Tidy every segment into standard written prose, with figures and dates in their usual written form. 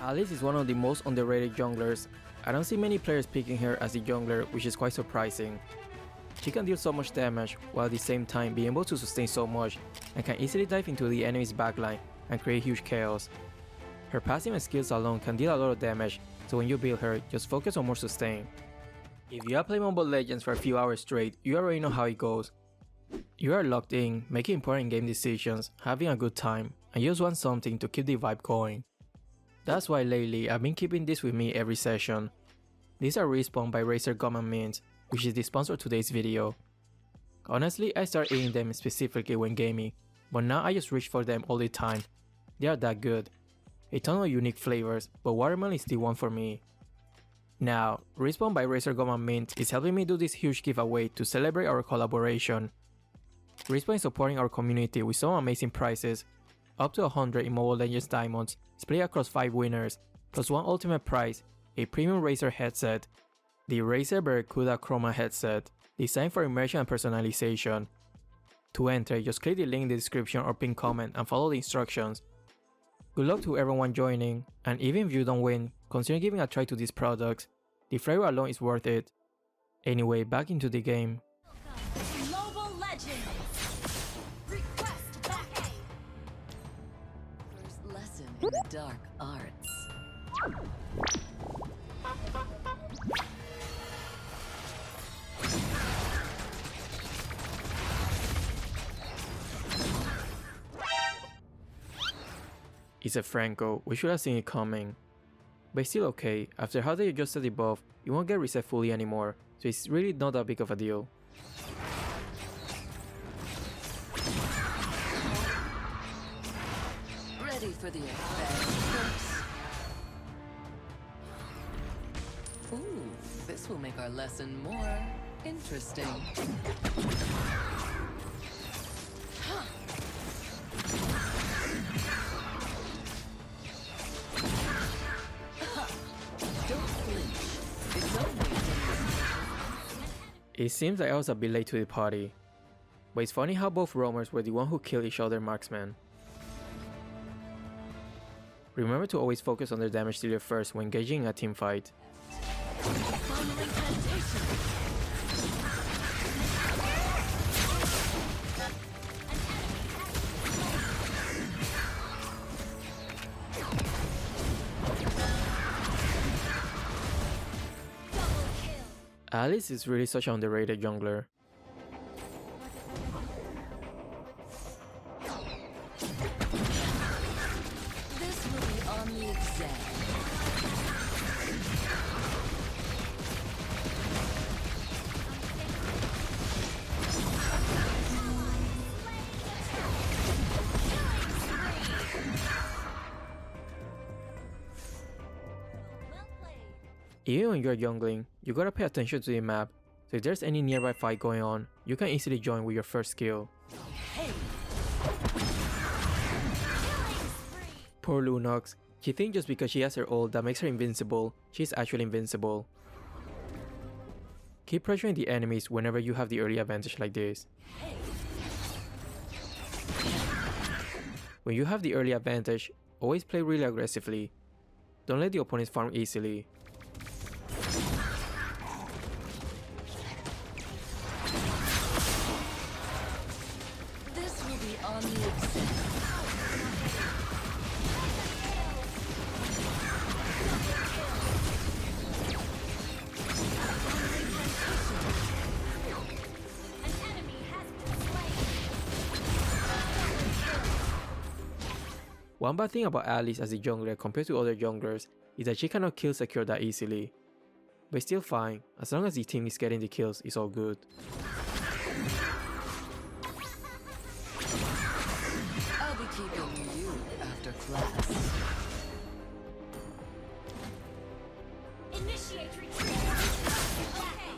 Alice is one of the most underrated junglers. I don't see many players picking her as the jungler, which is quite surprising. She can deal so much damage while at the same time being able to sustain so much and can easily dive into the enemy's backline and create huge chaos. Her passive and skills alone can deal a lot of damage, so when you build her, just focus on more sustain. If you have played Mobile Legends for a few hours straight, you already know how it goes. You are locked in, making important game decisions, having a good time, and you just want something to keep the vibe going. That's why lately I've been keeping this with me every session. These are Respawn by Razer Gum and Mint, which is the sponsor of today's video. Honestly, I started eating them specifically when gaming, but now I just reach for them all the time. They are that good. A ton of unique flavors, but watermelon is the one for me. Now, Respawn by Razer Gum and Mint is helping me do this huge giveaway to celebrate our collaboration. Respawn is supporting our community with some amazing prizes, up to 100 in Mobile Legends Diamonds, split across 5 winners, plus one ultimate prize, a premium Razer headset, the Razer Barracuda Chroma headset, designed for immersion and personalization. To enter, just click the link in the description or pinned comment and follow the instructions. Good luck to everyone joining, and even if you don't win, consider giving a try to these products. The flavor alone is worth it. Anyway, back into the game. Mobile Legends! Request backup! First lesson in the dark arts. It's a Franco, we should have seen it coming. But it's still okay, after how they adjusted the buff, it won't get reset fully anymore, so it's really not that big of a deal. Ready for the advance. Ooh, this will make our lesson more interesting. It seems like I was a bit late to the party, but it's funny how both roamers were the one who killed each other marksman. Remember to always focus on their damage dealer first when engaging in a team fight. Alice is really such an underrated jungler. This will be on the exam. Even when you're jungling, you gotta pay attention to the map, so if there's any nearby fight going on, you can easily join with your first skill. Poor Lunox, she thinks just because she has her ult that makes her invincible, she's actually invincible. Keep pressuring the enemies whenever you have the early advantage like this. When you have the early advantage, always play really aggressively. Don't let the opponents farm easily. On the exam. One bad thing about Alice as a jungler compared to other junglers is that she cannot kill secure that easily. But it's still fine, as long as the team is getting the kills, it's all good. I'll be keeping you after class. Initiate retreat! Okay!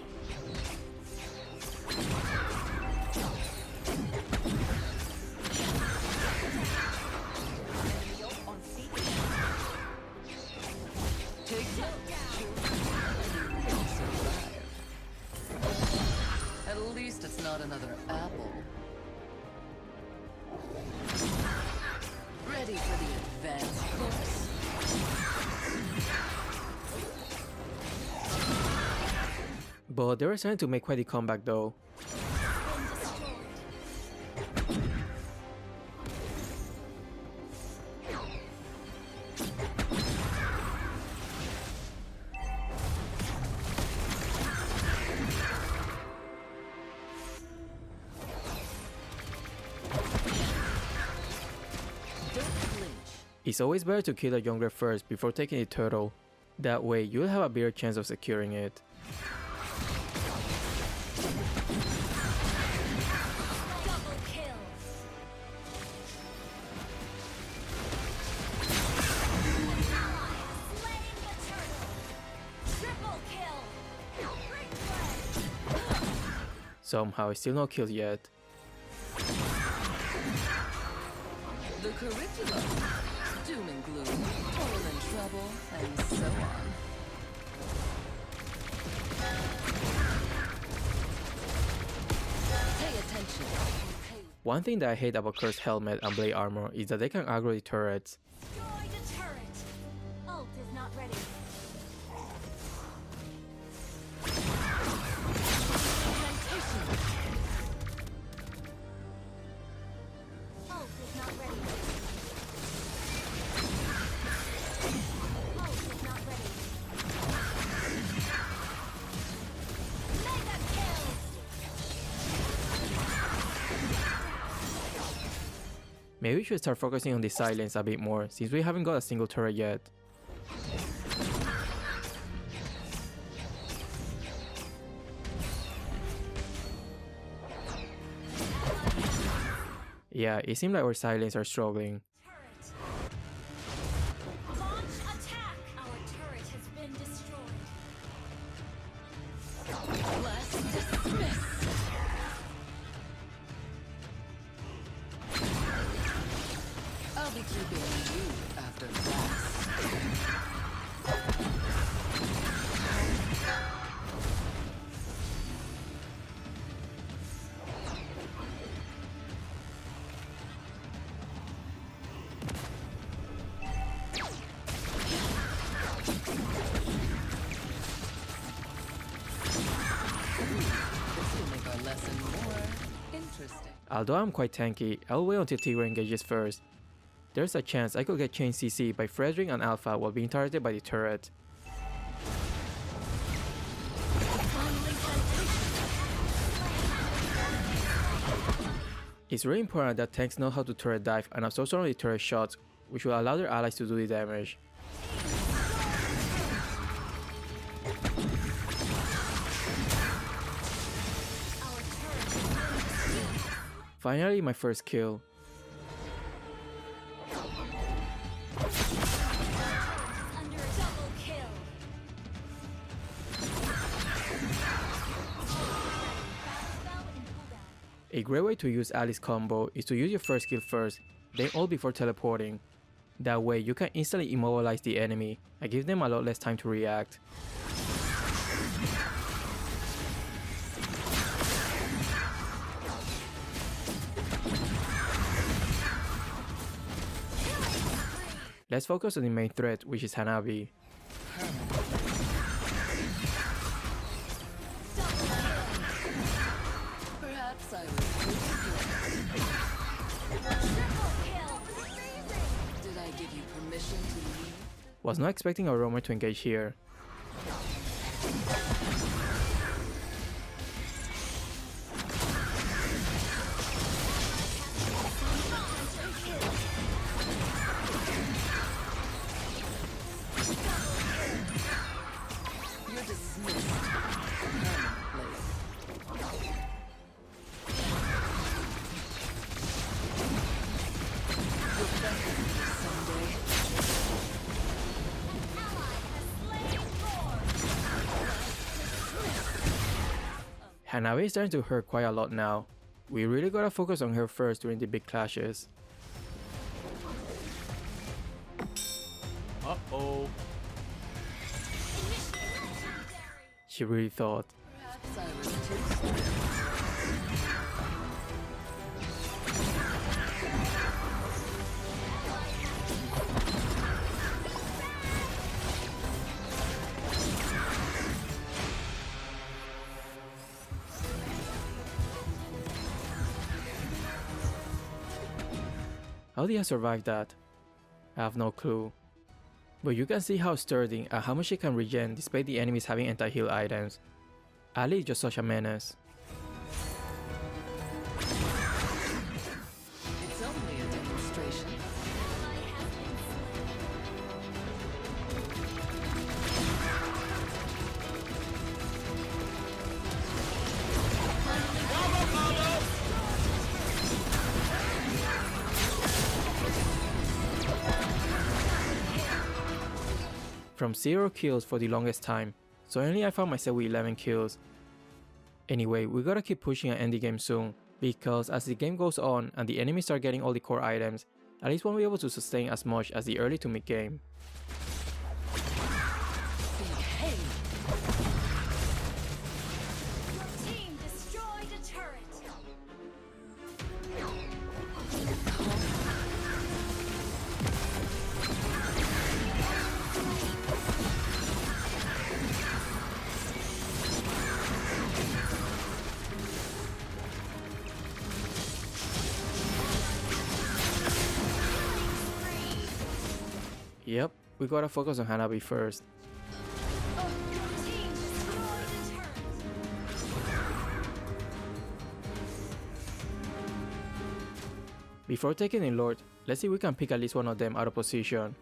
Take At least it's not another apple. Ready for the advanced course. But they were starting to make quite the comeback though. Been destroyed. Don't flinch. It's always better to kill a jungler first before taking the turtle. That way you'll have a better chance of securing it. Double kill. An ally has slain the turtle. Triple kill. Replay. Somehow still no kills yet. The curriculum. Doom and gloom. Toil and trouble, and so on. Pay attention. Pay One thing that I hate about Cursed Helmet and Blade Armor is that they can aggro the turrets. Destroy the turret. Ult is not ready. Ult is not ready. Ult is not ready. Mega kill. Maybe we should start focusing on the silence a bit more since we haven't got a single turret yet. Yeah, it seems like our silence are struggling. Turret. Launch attack. Our turret has been destroyed. Blast dismiss. I'll be keeping you after class. This will make our lesson more interesting. Although I'm quite tanky, I'll wait until Tigre engages first. There's a chance I could get chain CC by Frederick and Alpha while being targeted by the turret. It's really important that tanks know how to turret dive and absorb some of the turret shots, which will allow their allies to do the damage. Our turret has been destroyed. Finally, my first kill. Under a double kill. Battle spell in cooldown. A great way to use Alice combo is to use your first kill first, then ult before teleporting. That way you can instantly immobilize the enemy and give them a lot less time to react. Let's focus on the main threat, which is Hanabi. Perhaps I was too Triple kill. slow. Did I give you permission to leave? Was not expecting a roamer to engage here. You're dismissed. Permanently. You'll thank me someday. Ally has slain Thor. Hanabi is starting to hurt quite a lot now. We really gotta focus on her first during the big clashes. Uh-oh. She really thought. Perhaps I was too slow. How did I survive that? I have no clue. But you can see how sturdy and how much she can regen despite the enemies having anti-heal items. Ali is just such a menace. It's only a demonstration. From 0 kills for the longest time, suddenly I found myself with 11 kills. Anyway, we gotta keep pushing and end the game soon, because as the game goes on and the enemies start getting all the core items, at least won't be able to sustain as much as the early to mid game. Behave. Your team destroyed a turret. Yep, we gotta focus on Hanabi first. Your team destroyed a turret. Before taking in Lord, let's see if we can pick at least one of them out of position.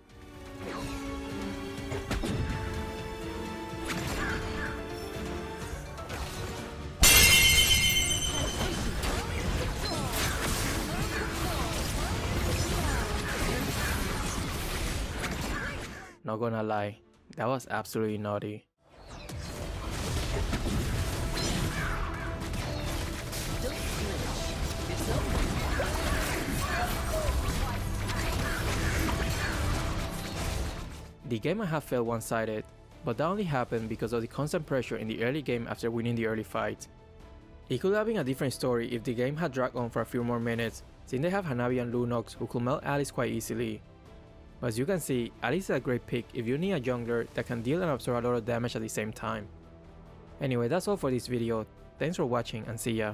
Not gonna lie, that was absolutely naughty. Don't flinch. It's over. The game might have felt one-sided, but that only happened because of the constant pressure in the early game after winning the early fight. It could have been a different story if the game had dragged on for a few more minutes, since they have Hanabi and Lunox who could melt Alice quite easily. But as you can see, Alice is a great pick if you need a jungler that can deal and absorb a lot of damage at the same time. Anyway, that's all for this video, thanks for watching and see ya.